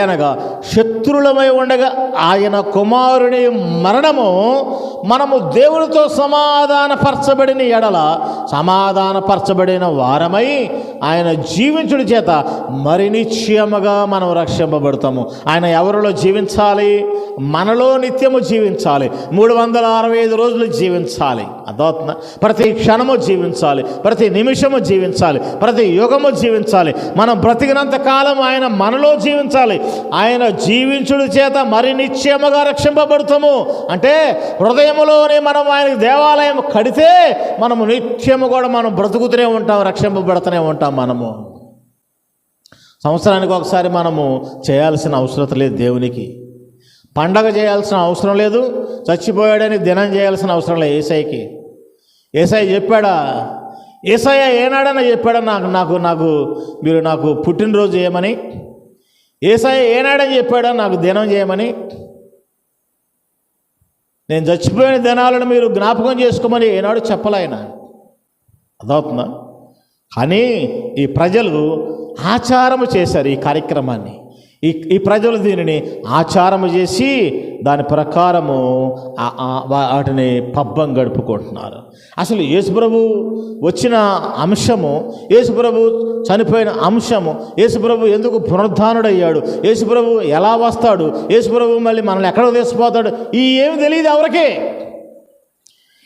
అనగా శత్రులమై ఉండగా ఆయన కుమారుని మరణము మనము దేవునితో సమాధానపరచబడిన ఎడల సమాధానపరచబడిన వారమై ఆయన జీవించుడి చేత మరి నిశ్చయముగా మనం రక్షింపబడతాము. ఆయన ఎవరిలో జీవించాలి? మనలో నిత్యము జీవించాలి. 365 రోజులు జీవించాలి. అదవుతుందా? ప్రతి క్షణము జీవించాలి, ప్రతి నిమిషము జీవించాలి, ప్రతి యుగము జీవించాలి. మనం బ్రతికినంత కాలం ఆయన మనలో జీవించాలి. ఆయన జీవించుడి చేత మరి నిశ్చయముగా రక్షింపబడతాము. అంటే హృదయములోనే మనం ఆయనకు దేవాలయం కడితే మనము నిత్యము కూడా మనం బ్రతుకుతూనే ఉంటాం, రక్షింపబడుతూనే ఉంటాం. మనము సంవత్సరానికి ఒకసారి మనము చేయాల్సిన అవసరం లేదు. దేవునికి పండగ చేయాల్సిన అవసరం లేదు. చచ్చిపోయాడని దినం చేయాల్సిన అవసరం లేదు. ఏసై చెప్పాడా? ఏసయ్య ఏనాడన్నా చెప్పాడా నాకు మీరు నాకు పుట్టినరోజు చేయమని? ఏసయ్య ఏనాడని చెప్పాడా నాకు దినం చేయమని? నేను చచ్చిపోయిన దినాలను మీరు జ్ఞాపకం చేసుకోమని ఏనాడు చెప్పలేఆయన. అదవుతుందా? కానీ ఈ ప్రజలు ఆచారము చేశారు ఈ కార్యక్రమాన్ని. ఈ ప్రజలు దీనిని ఆచారము చేసి దాని ప్రకారము వాటిని పబ్బం గడుపుకుంటున్నారు. అసలు యేసుప్రభు వచ్చిన అంశము, యేసుప్రభు చనిపోయిన అంశము, యేసుప్రభు ఎందుకు పునరుద్ధానుడయ్యాడు, యేసుప్రభు ఎలా వస్తాడు, యేసుప్రభు మళ్ళీ మనల్ని ఎక్కడ తీసుకుపోతాడు, ఈ ఏమి తెలియదు ఎవరికి.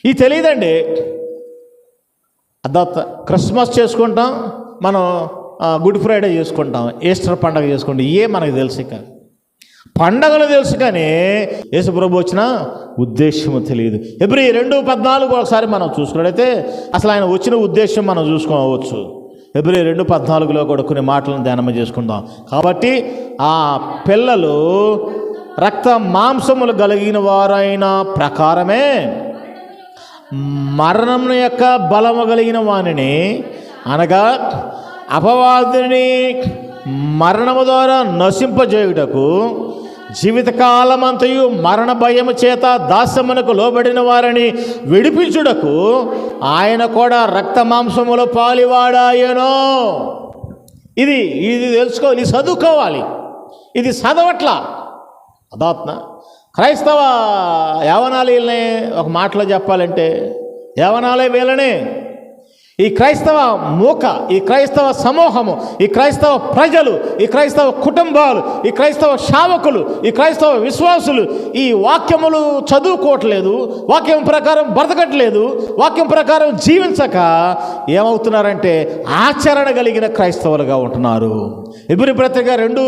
ఈ తెలియదండి. క్రిస్మస్ చేసుకుంటాం మనం, గుడ్ ఫ్రైడే చేసుకుంటాం, ఈస్టర్ పండుగ చేసుకుంటాం. ఇవే మనకు తెలుసు. కానీ పండగలు తెలుసు, కానీ యేసుప్రభు వచ్చిన ఉద్దేశము తెలియదు. హెబ్రీ 2:14 ఒకసారి మనం చూసుకున్నట్టయితే అసలు ఆయన వచ్చిన ఉద్దేశం మనం చూసుకోవచ్చు. హెబ్రీ 2:14 కూడా కొన్ని మాటలను ధ్యానం చేసుకుందాం. కాబట్టి ఆ పిల్లలు రక్త మాంసములు కలిగిన వారైన ప్రకారమే మరణం యొక్క బలము కలిగిన వానిని, అనగా అపవాదిని మరణము ద్వారా నశింపజేయుటకు జీవితకాలమంతయు మరణ భయము చేత దాస్యమునకు లోబడిన వారిని విడిపించుటకు ఆయన కూడా రక్త మాంసములో పాలివాడాయనో. ఇది తెలుసుకోవాలి, ఇది చదువుకోవాలి. ఇది చదవట్లా. అదాత్మ క్రైస్తవ యవనాలు వీళ్ళని ఒక మాటలో చెప్పాలంటే యవనాలే వీళ్ళని. ఈ క్రైస్తవ మూక, ఈ క్రైస్తవ సమూహము, ఈ క్రైస్తవ ప్రజలు, ఈ క్రైస్తవ కుటుంబాలు, ఈ క్రైస్తవ సేవకులు, ఈ క్రైస్తవ విశ్వాసులు ఈ వాక్యములు చదువుకోవట్లేదు, వాక్యం ప్రకారం బ్రతకట్లేదు, వాక్యం ప్రకారం జీవించక ఏమవుతున్నారంటే ఆచరణ కలిగిన క్రైస్తవులుగా ఉంటున్నారు. హెబ్రీ పత్రిక 2